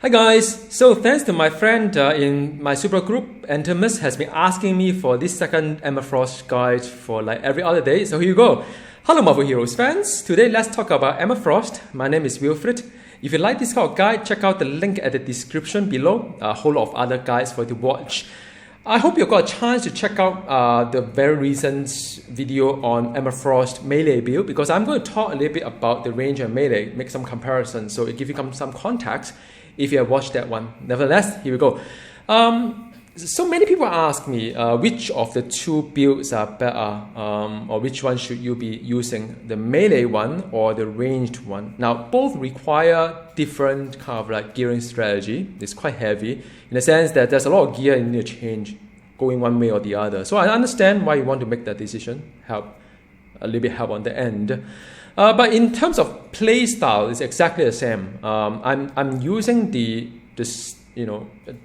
Hi guys, so thanks to my friend in my super group, Antimus has been asking me for this second Emma Frost guide for like every other day, so here you go. Hello Marvel Heroes fans, today let's talk about Emma Frost. My name is Wilfred. If you like this kind of guide, check out the link at the description below, a whole lot of other guides for you to watch. I hope you got a chance to check out the very recent video on Emma Frost melee build, because I'm going to talk a little bit about the range and melee, make some comparisons, so it gives you some context if you have watched that one. Nevertheless, here we go. So many people ask me which of the two builds are better, or which one should you be using, the melee one or the ranged one. Now, both require different kind of like gearing strategy. It's quite heavy in the sense that there's a lot of gear you need to change going one way or the other. So I understand why you want to make that decision, a little bit help on the end. But in terms of play style, it's exactly the same. I'm using the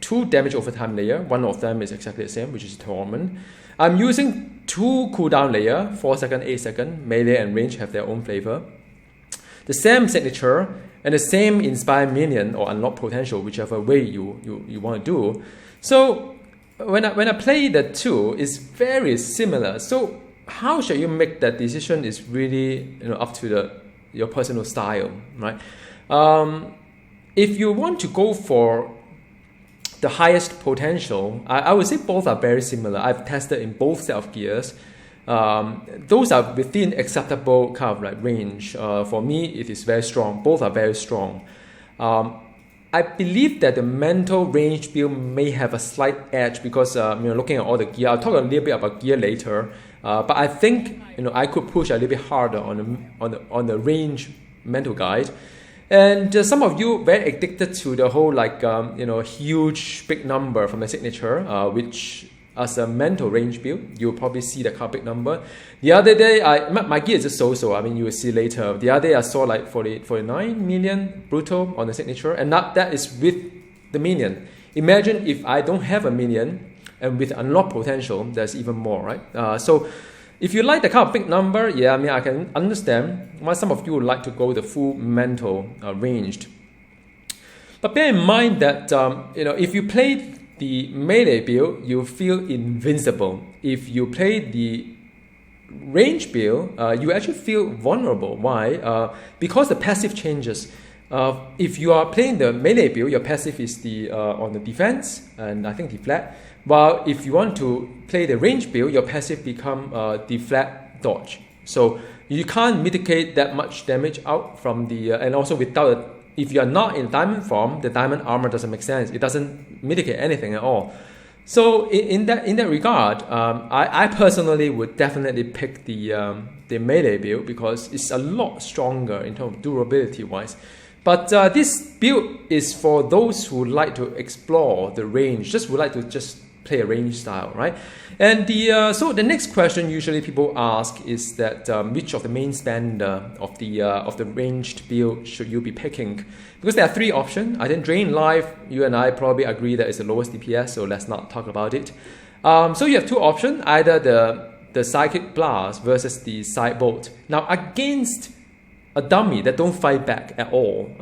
two damage over time layer. One of them is exactly the same, which is Torment. I'm using two cooldown layer, 4 second, 8 second. Melee and range have their own flavor. The same signature and the same inspire minion or unlock potential, whichever way you want to do. So when I play the two, it's very similar. So how should you make that decision is really up to your personal style, right? If you want to go for the highest potential, I would say both are very similar. I've tested in both set of gears. Those are within acceptable kind of like range. For me, it is very strong. Both are very strong. I believe that the mental range build may have a slight edge because looking at all the gear. I'll talk a little bit about gear later. But I think I could push a little bit harder on the range mental guide. And some of you very addicted to the whole huge big number from the signature, which as a mental range build, you'll probably see the kind of big number. The other day, my gear is just so-so. You will see later. The other day, I saw like 49 million brutal on the signature, and that is with the minion. Imagine if I don't have a minion, and with unlock potential, there's even more, right? So if you like the kind of big number, I can understand why some of you would like to go the full mental ranged. But bear in mind that if you play the melee build, you feel invincible. If you play the range build, you actually feel vulnerable. Why? Because the passive changes. If you are playing the melee build, your passive is on the defense, and I think deflect. While if you want to play the range build, your passive become deflect dodge. So you can't mitigate that much damage out from and also if you are not in diamond form, the diamond armor doesn't make sense. It doesn't mitigate anything at all. So in that regard, I personally would definitely pick the melee build because it's a lot stronger in terms of durability wise. But this build is for those who like to explore the range, would like to play a range style, right? And so the next question usually people ask is that which of the main spender of the ranged build should you be picking? Because there are three options. I think Drain Life, you and I probably agree that it's the lowest DPS, so let's not talk about it. So you have two options, either the Psychic Blast versus the Side Bolt. Now against a dummy that don't fight back at all,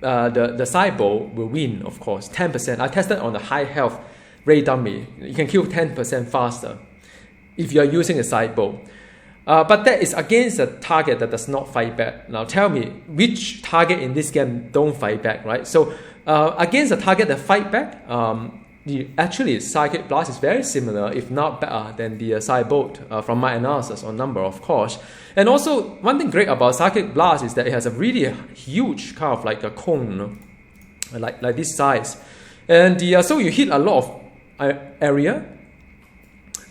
the side bolt will win, of course, 10%. I tested on the high health Ray dummy. You can kill 10% faster if you are using a side bolt. But that is against a target that does not fight back. Now tell me, which target in this game don't fight back, right? So against a target that fight back, actually Psychic Blast is very similar, if not better than the side bolt from my analysis on number, of course. And also, one thing great about Psychic Blast is that it has a really huge kind of like a cone, like this size. And so you hit a lot of area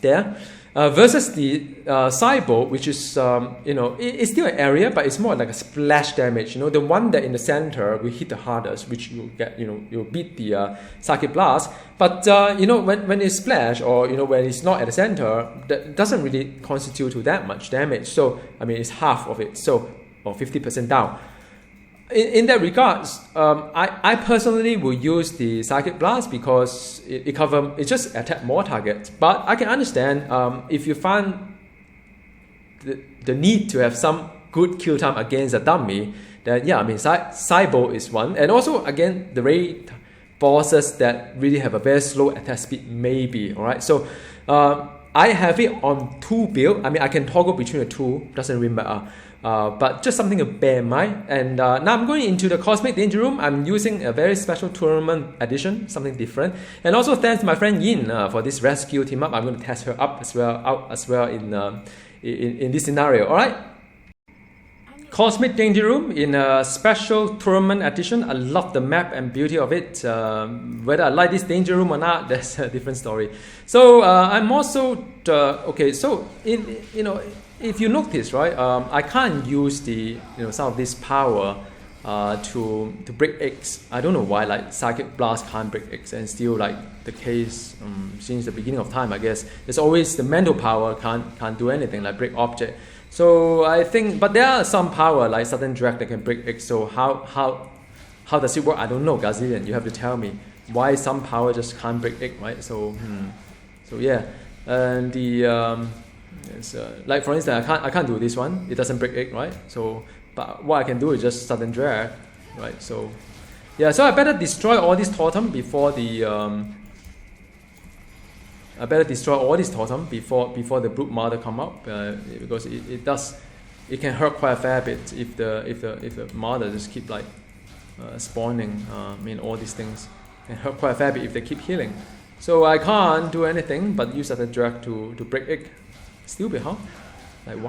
there. Versus the side bolt, which is it's still an area, but it's more like a splash damage. The one that in the center will hit the hardest, which you get you'll beat the Psychic Blast. But when it's splash or when it's not at the center, that doesn't really constitute to that much damage. So it's half of it, or 50% down. In that regards, I personally will use the Psychic Blast because it just attack more targets. But I can understand if you find the need to have some good kill time against a dummy, then yeah, I mean, Cybo is one. And also, again, the raid bosses that really have a very slow attack speed, maybe, all right? So I have it on 2 build. I mean, I can toggle between the 2, doesn't really matter. But just something to bear in mind. And now I'm going into the Cosmic Danger Room. I'm using a very special tournament edition, something different. And also thanks to my friend Yin for this rescue team up. I'm going to test her up as well in this scenario. All right. Cosmic Danger Room in a special tournament edition. I love the map and beauty of it. Whether I like this danger room or not, that's a different story. So I'm also okay. So if you notice, right, I can't use some of this power to break eggs. I don't know why, like Psychic Blast can't break eggs, and still like the case since the beginning of time. I guess it's always the mental power can't do anything like break object. So I think, but there are some power like Sudden Drag that can break eggs. So how does it work? I don't know, Gazillion. You have to tell me why some power just can't break egg, right? So yeah, and the like for instance, I can't do this one. It doesn't break egg, right? So but what I can do is just Sudden Drag, right? So yeah, so I better destroy all these totem before the I better destroy all these totem before the Brute Mother come up, because it can hurt quite a fair bit if the Mother just keep like spawning. I mean, all these things can hurt quite a fair bit if they keep healing. So I can't do anything but use that drag to break egg. Stupid, huh? Like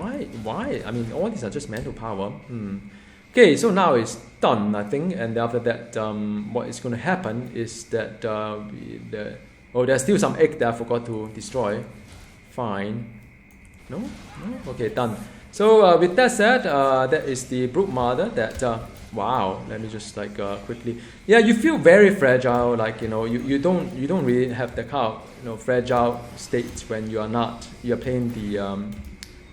why? I mean, all these are just mental power. Okay, so now it's done, I think, and after that, what is going to happen is that there's still some egg that I forgot to destroy. Fine. No? Okay, done. So with that said, that is the Brute Mother that, wow, let me just like quickly. Yeah, you feel very fragile, like, you don't really have the kind of, fragile state when you're playing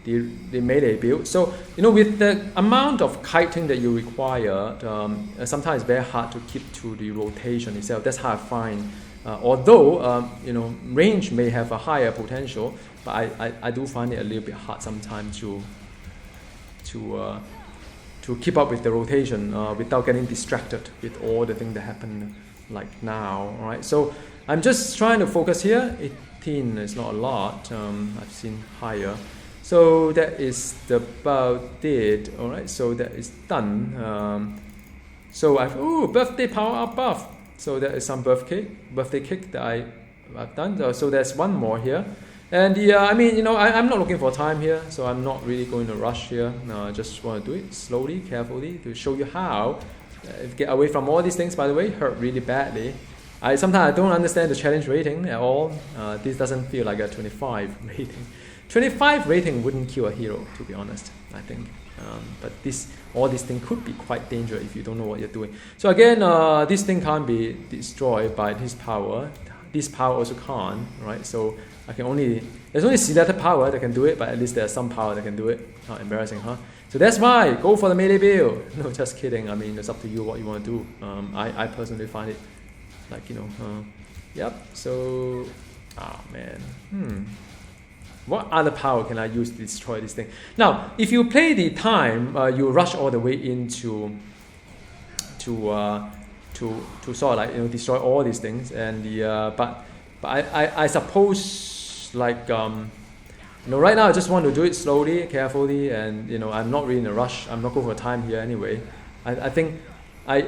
the melee build. So, with the amount of kiting that you require, sometimes it's very hard to keep to the rotation itself. That's how I find. Although range may have a higher potential, but I do find it a little bit hard sometimes to keep up with the rotation without getting distracted with all the things that happen like now. All right, so I'm just trying to focus here. 18 is not a lot. I've seen higher. So that is about it. All right, so that is done. So birthday power up buff. So there is some birthday cake that I've done. So there's one more here. And I'm not looking for time here, so I'm not really going to rush here. No, I just want to do it slowly, carefully, to show you how. Get away from all these things, by the way, hurt really badly. Sometimes I don't understand the challenge rating at all. This doesn't feel like a 25 rating. 25 rating wouldn't kill a hero, to be honest, I think. But all these things could be quite dangerous if you don't know what you're doing. So again, this thing can't be destroyed by this power. This power also can't, right? So there's only selected power that can do it, but at least there's some power that can do it. Not embarrassing, huh? So that's why, go for the melee build. No, just kidding. I mean, it's up to you what you want to do. I personally find it like, yep. So, man. What other power can I use to destroy this thing? Now, if you play the time, you rush all the way into to sort of like destroy all these things, and but I suppose like right now I just want to do it slowly, carefully, and I'm not really in a rush. I'm not going for time here anyway. I think I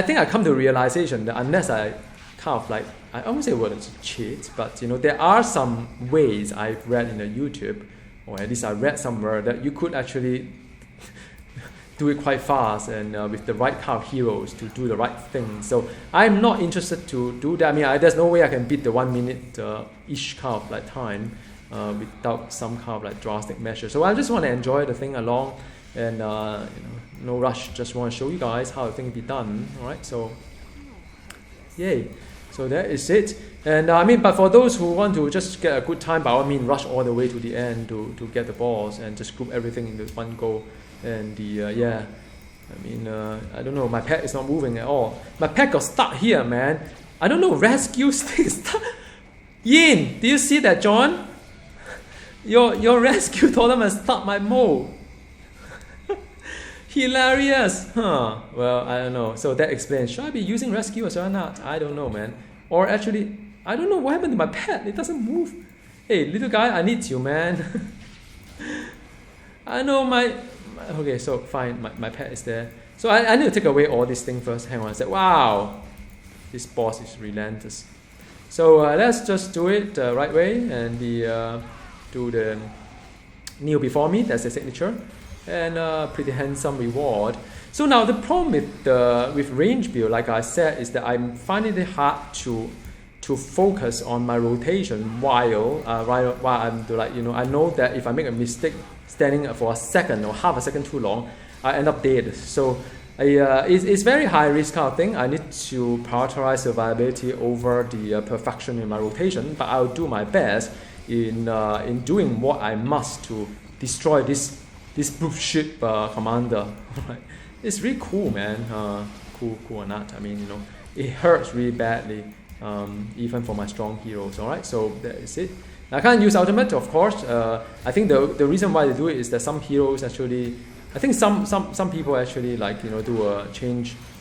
think I come to the realization that unless I kind of like, I won't say word it's cheat, but there are some ways I've read in the YouTube, or at least I read somewhere, that you could actually do it quite fast and with the right kind of heroes to do the right thing. So I'm not interested to do that. I mean, there's no way I can beat the 1 minute ish kind of like time without some kind of like drastic measure. So I just want to enjoy the thing along, and no rush. Just want to show you guys how the thing be done. All right, so yay. So that is it. And but for those who want to just get a good time, by all means, rush all the way to the end to get the balls and just group everything into one go. And I don't know, my pet is not moving at all. My pet got stuck here, man. I don't know, rescue stay stuck. Yin, do you see that, John? Your rescue totem has stuck my mole. Hilarious! Huh. Well, I don't know. So that explains. Should I be using rescue or not? I don't know, man. Or actually, I don't know what happened to my pet. It doesn't move. Hey, little guy, I need you, man. I know okay, so fine, my pet is there. So I need to take away all this thing first. Hang on, I said, wow, this boss is relentless. So let's just do it the right way and do the kneel before me. That's the signature, and pretty handsome reward. So now the problem with range build, like I said, is that I'm finding it hard to focus on my rotation while I'm I know that if I make a mistake standing for a second or half a second too long, I end up dead. So it's very high risk kind of thing. I need to prioritize survivability over the perfection in my rotation, but I'll do my best in doing what I must to destroy this brute ship commander. It's really cool, man. Cool or not? I mean, it hurts really badly, even for my strong heroes. All right, so that is it. I can't use ultimate, of course. I think the reason why they do it is that some heroes actually, I think some people actually do a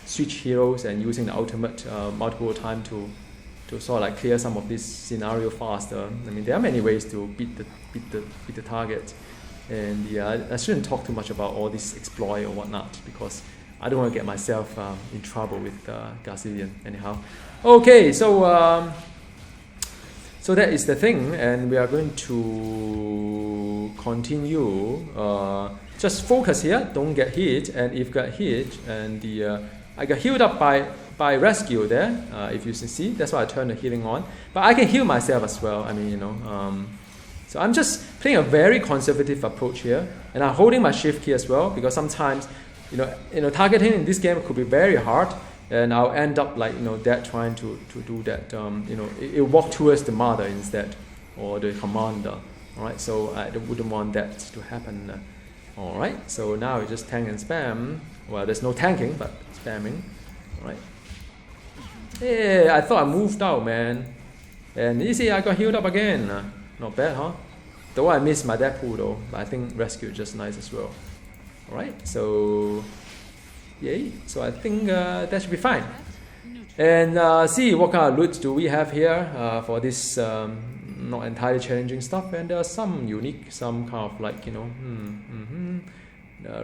switch heroes and using the ultimate multiple times to sort of clear some of this scenario faster. I mean, there are many ways to beat the target, and I shouldn't talk too much about all this exploit or whatnot because I don't want to get myself in trouble with Garcillian. Anyhow, okay, so that is the thing, and we are going to continue. Just focus here, don't get hit, and if got hit, and I got healed up by rescue there. If you see, that's why I turned the healing on. But I can heal myself as well. I mean, so I'm just playing a very conservative approach here, and I'm holding my shift key as well because sometimes, targeting in this game could be very hard. And I'll end up dead trying to do that. It walk towards the mother instead, or the commander. All right, so I wouldn't want that to happen. All right, so now we just tank and spam. Well, there's no tanking, but spamming. All right. Hey, I thought I moved out, man. And you see, I got healed up again. Not bad, huh? Though I missed my Deadpool though, but I think rescue is just nice as well. All right, so. Yay, so I think that should be fine. And see what kind of loot do we have here for this not entirely challenging stuff. And there are some unique, some kind of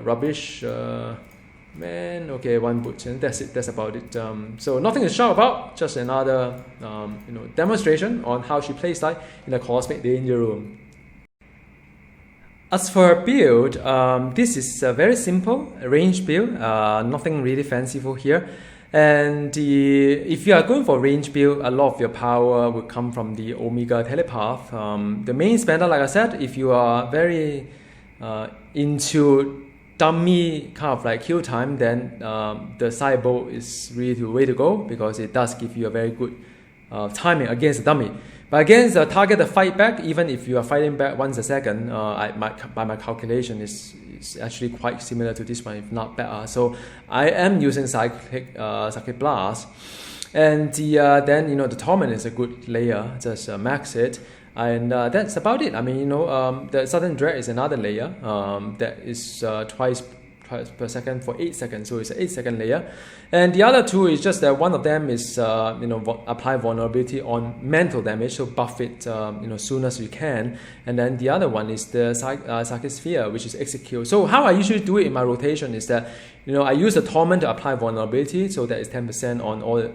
rubbish. Man, okay, one boot, and that's it. That's about it. So nothing to shout about. Just another demonstration on how she plays in the Cosmic Danger Room. As for build, this is a very simple range build, nothing really fanciful here. And if you are going for range build, a lot of your power will come from the Omega Telepath. The main spender, like I said, if you are very into dummy kind of kill time, then the Cybo is really the way to go because it does give you a very good timing against the dummy. But against the target the fight back, even if you are fighting back once a second, by my calculation is actually quite similar to this one, if not better. So I am using Psychic Blast, and then the Torment is a good layer. Just max it, and that's about it. I mean, the Sudden Dread is another layer that is twice per second for 8 seconds, so it's an 8-second layer. And the other two is just that one of them is apply vulnerability on mental damage, so buff it soon as you can. And then the other one is the Psychic Sphere, which is execute. So how I usually do it in my rotation is that I use the Torment to apply vulnerability, so that is 10% on all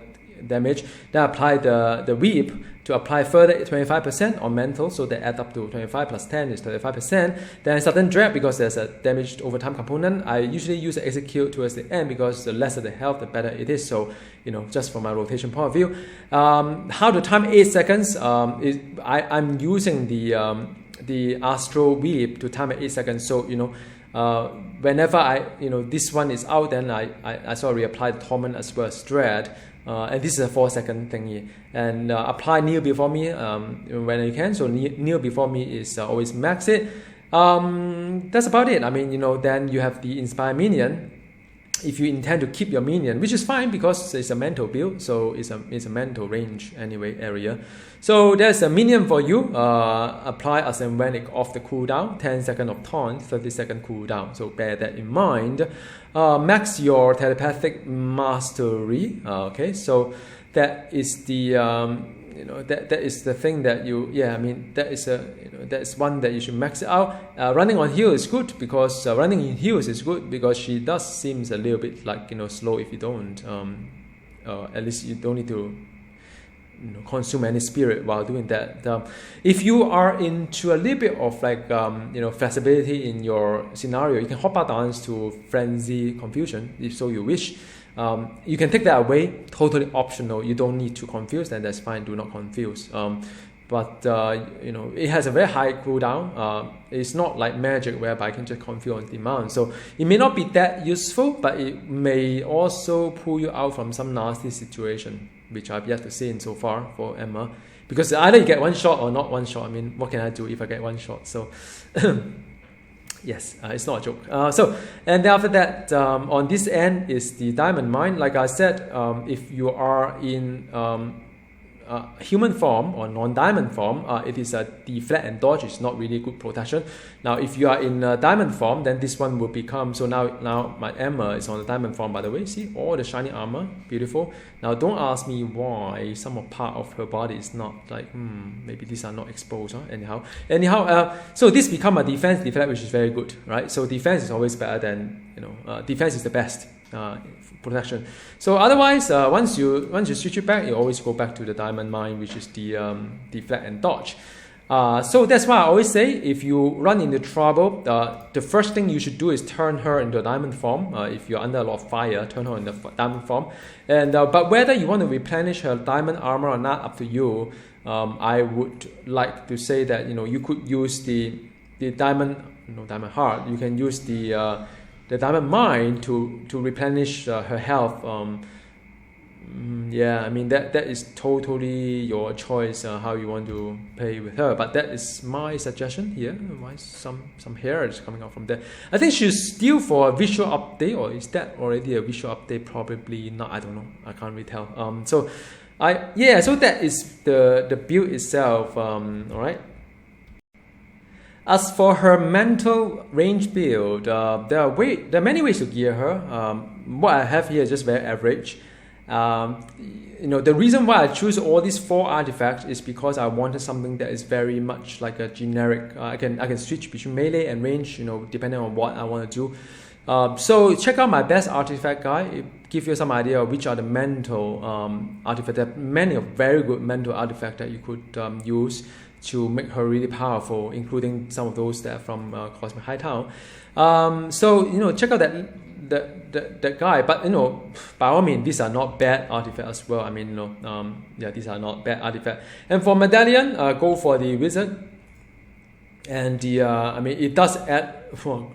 damage. Then I apply the Weep to apply further 25% on mental, so they add up to 25 plus 10 is 35%. Then Sudden Dread, because there's a damaged over time component, I usually use the execute towards the end because the lesser the health, the better it is. So, just from my rotation point of view. How to time 8 seconds, I'm using the Astral Weep to time at 8 seconds. So, whenever this one is out, then I sort of reapply the Torment as well as Dread. And this is a 4-second thingy. And apply Kneel before me when you can. So Kneel before me is always max it. That's about it. I mean, then you have the Inspire Minion. if you intend to keep your minion, which is fine because it's a mental build, so it's a mental range anyway area. So there's a minion for you. Apply as and when it off the cooldown, 10 seconds of taunt, 30 second cooldown. So bear that in mind. Max your telepathic mastery. Okay, so that is the that is the thing that you that is that's one that you should max it out. Running on heal is good because running in heals is good because she does seems a little bit like slow if you don't. At least you don't need to consume any spirit while doing that. If you are into a little bit of like flexibility in your scenario, you can hop out dance to frenzy confusion if so you wish. You can take that away, totally optional. You don't need to confuse, then that's fine. Do not confuse. But it has a very high cooldown. It's not like magic whereby I can just confuse on demand. So it may not be that useful, but it may also pull you out from some nasty situation, which I've yet to see in so far for Emma. Because either you get one shot or not one shot. I mean, what can I do if I get one shot? So yes, it's not a joke. And then after that, on this end is the diamond mine. Like I said, if you are in human form or non-diamond form, it is a deflect and dodge. It's not really good protection. Now, if you are in diamond form, then this one will become. So now my Emma is on the diamond form. By the way, see all the shiny armor, beautiful. Now, don't ask me why some part of her body is not like maybe these are not exposed. Anyhow, so this become a defense deflect, which is very good, right? So defense is always better than defense is the best. Protection. So otherwise, once you switch it back, you always go back to the diamond mine, which is the deflect and dodge. So that's why I always say if you run into trouble, the first thing you should do is turn her into a diamond form. If you're under a lot of fire, turn her into diamond form. And but whether you want to replenish her diamond armor or not, up to you. I would like to say that you could use the diamond heart. You can use the diamond mine to replenish her health. I mean that is totally your choice how you want to play with her, but that is my suggestion here. Why some hair is coming out from there? I think she's due for a visual update, or is that already a visual update? Probably not. I don't know. I can't really tell. So that is the build itself. All right. As for her mental range build, there are many ways to gear her. What I have here is just very average. The reason why I choose all these 4 artifacts is because I wanted something that is very much like a generic. I can switch between melee and range, depending on what I want to do. So check out my best artifact guide. It gives you some idea of which are the mental artifacts. There are many very good mental artifacts that you could use to make her really powerful, including some of those that are from Cosmic Hightown. So check out that guy. But by all means, these are not bad artifacts as well. I mean, these are not bad artifacts. And for medallion, go for the wizard. And it does add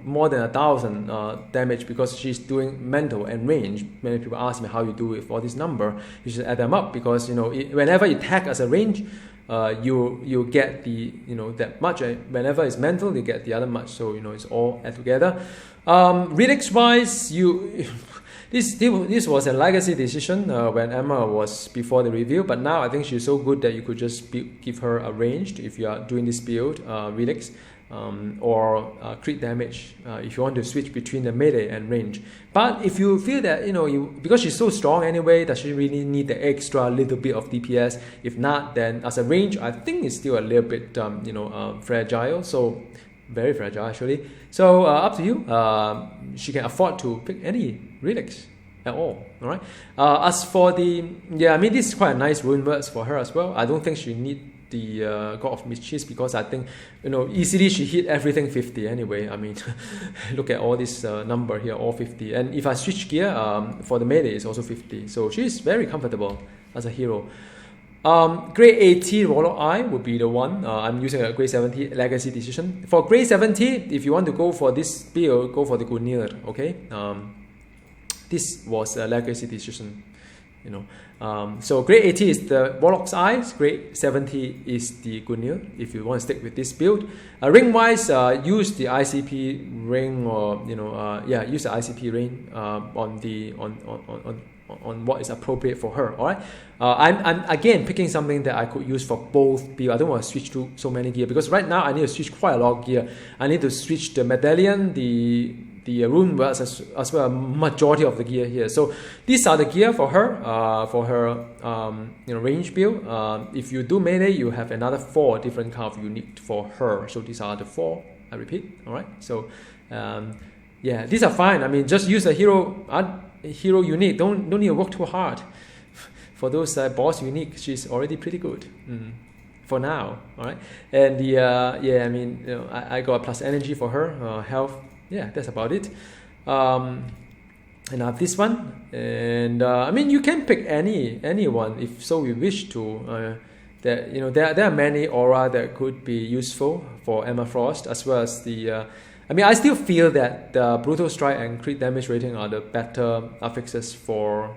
more than 1,000 damage because she's doing mental and range. Many people ask me how you do it for this number. You should add them up because whenever you tag as a range, you get the that much. Whenever it's mental, you get the other much. So it's all add together. Relics wise, this was a legacy decision when Emma was before the review, but now I think she's so good that you could just give her a ranged if you are doing this build, relics, or crit damage if you want to switch between the melee and range. But if you feel that because she's so strong anyway, does she really need the extra little bit of DPS? If not, then as a range, I think it's still a little bit fragile. So very fragile actually. So up to you. She can afford to pick any relics at all. All right. As for this is quite a nice rune words for her as well. I don't think she need the God of Mischief because I think easily she hit everything 50 anyway. I mean, look at all this number here, all 50. And if I switch gear for the melee, it's also 50. So she's very comfortable as a hero. Grade 80 Warlock Eye would be the one. I'm using a grade 70 legacy decision. For grade 70, if you want to go for this build, go for the Gungnir. Okay. This was a legacy decision. you know. So grade 80 is the Warlock's Eyes, grade 70 is the Gungnir, if you want to stick with this build. Ring wise, use the ICP ring, or use the ICP ring on what is appropriate for her. All right. I'm again picking something that I could use for both build. I don't want to switch to so many gear, because right now I need to switch quite a lot of gear. I need to switch the medallion, the rune wells, as well, a majority of the gear here. So these are the gear for her range build. If you do melee, you have another 4 different kind of unique for her. So these are the 4. I repeat. All right. So these are fine. I mean, just use a hero unique. Don't need to work too hard. For those boss unique, she's already pretty good. For now. All right. And I got a plus energy for her, health. Yeah, that's about it. And I have this one, and you can pick anyone if so you wish to. There are many aura that could be useful for Emma Frost, as well as the. I still feel that the Brutal Strike and crit damage rating are the better affixes for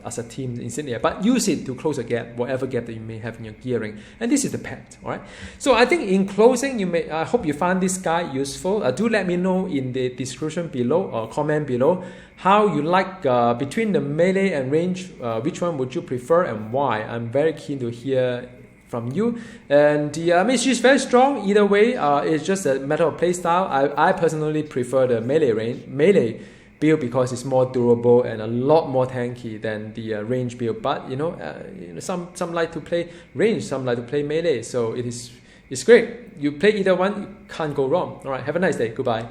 as a team insignia, but use it to close a gap, whatever gap that you may have in your gearing. And this is the pet, all right? So I think in closing, I hope you find this guide useful. Do let me know in the description below or comment below how you like between the melee and range, which one would you prefer and why. I'm very keen to hear from you. And she's very strong either way. It's just a matter of play style. I personally prefer the melee build because it's more durable and a lot more tanky than the range build. But some like to play range, some like to play melee. So it's great. You play either one, you can't go wrong. All right, have a nice day. Goodbye.